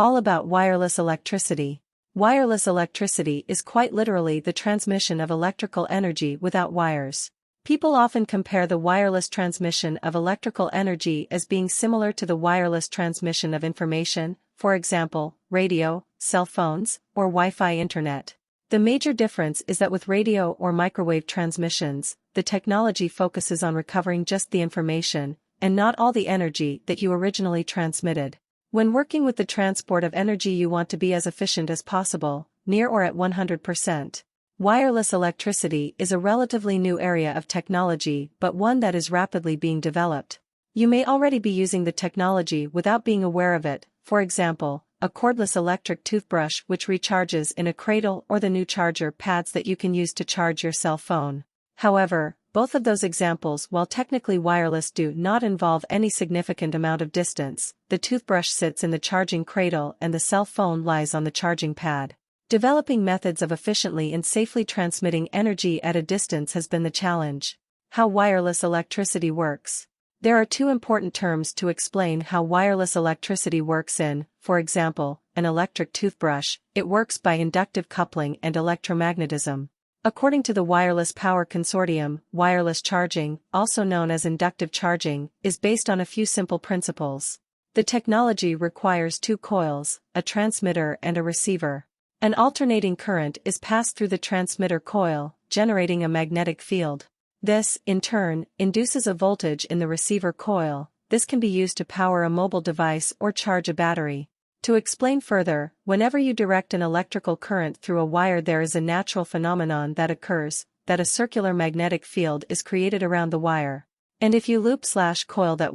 All about wireless electricity. Wireless electricity is quite literally the transmission of electrical energy without wires. People often compare the wireless transmission of electrical energy as being similar to the wireless transmission of information, for example, radio, cell phones, or Wi-Fi internet. The major difference is that with radio or microwave transmissions, the technology focuses on recovering just the information, and not all the energy that you originally transmitted. When working with the transport of energy, you want to be as efficient as possible, near or at 100%. Wireless electricity is a relatively new area of technology, but one that is rapidly being developed. You may already be using the technology without being aware of it, for example, a cordless electric toothbrush which recharges in a cradle, or the new charger pads that you can use to charge your cell phone. However, both of those examples, while technically wireless, do not involve any significant amount of distance. The toothbrush sits in the charging cradle and the cell phone lies on the charging pad. Developing methods of efficiently and safely transmitting energy at a distance has been the challenge. How wireless electricity works. There are two important terms to explain how wireless electricity works in, for example, an electric toothbrush. It works by inductive coupling and electromagnetism. According to the Wireless Power Consortium, wireless charging, also known as inductive charging, is based on a few simple principles. The technology requires two coils, a transmitter and a receiver. An alternating current is passed through the transmitter coil, generating a magnetic field. This, in turn, induces a voltage in the receiver coil. This can be used to power a mobile device or charge a battery. To explain further, whenever you direct an electrical current through a wire, there is a natural phenomenon that occurs, that a circular magnetic field is created around the wire. And if you loop/coil that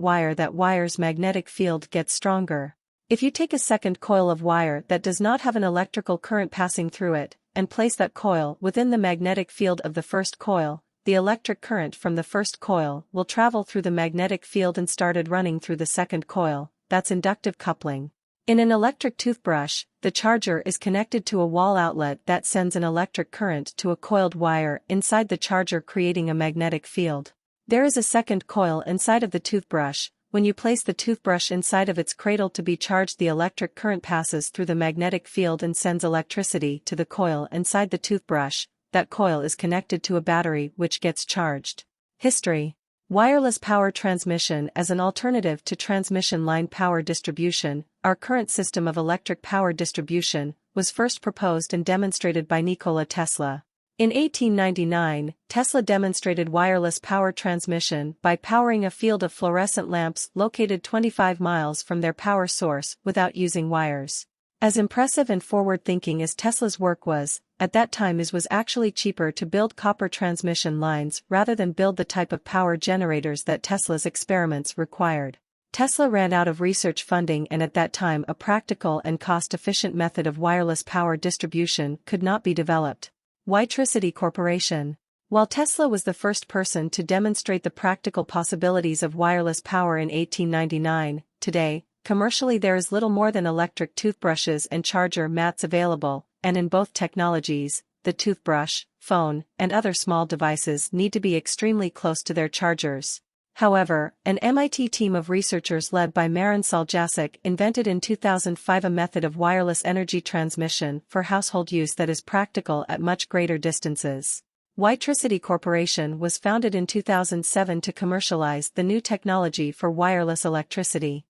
wire's magnetic field gets stronger. If you take a second coil of wire that does not have an electrical current passing through it, and place that coil within the magnetic field of the first coil, the electric current from the first coil will travel through the magnetic field and started running through the second coil. That's inductive coupling. In an electric toothbrush, the charger is connected to a wall outlet that sends an electric current to a coiled wire inside the charger, creating a magnetic field. There is a second coil inside of the toothbrush. When you place the toothbrush inside of its cradle to be charged, the electric current passes through the magnetic field and sends electricity to the coil inside the toothbrush. That coil is connected to a battery which gets charged. History. Wireless power transmission as an alternative to transmission line power distribution. Our current system of electric power distribution was first proposed and demonstrated by Nikola Tesla. In 1899, Tesla demonstrated wireless power transmission by powering a field of fluorescent lamps located 25 miles from their power source without using wires. As impressive and forward-thinking as Tesla's work was, at that time it was actually cheaper to build copper transmission lines rather than build the type of power generators that Tesla's experiments required. Tesla ran out of research funding, and at that time a practical and cost-efficient method of wireless power distribution could not be developed. Witricity Corporation. While Tesla was the first person to demonstrate the practical possibilities of wireless power in 1899, today, commercially there is little more than electric toothbrushes and charger mats available, and in both technologies, the toothbrush, phone, and other small devices need to be extremely close to their chargers. However, an MIT team of researchers led by Marin Saljasic invented in 2005 a method of wireless energy transmission for household use that is practical at much greater distances. Witricity Corporation was founded in 2007 to commercialize the new technology for wireless electricity.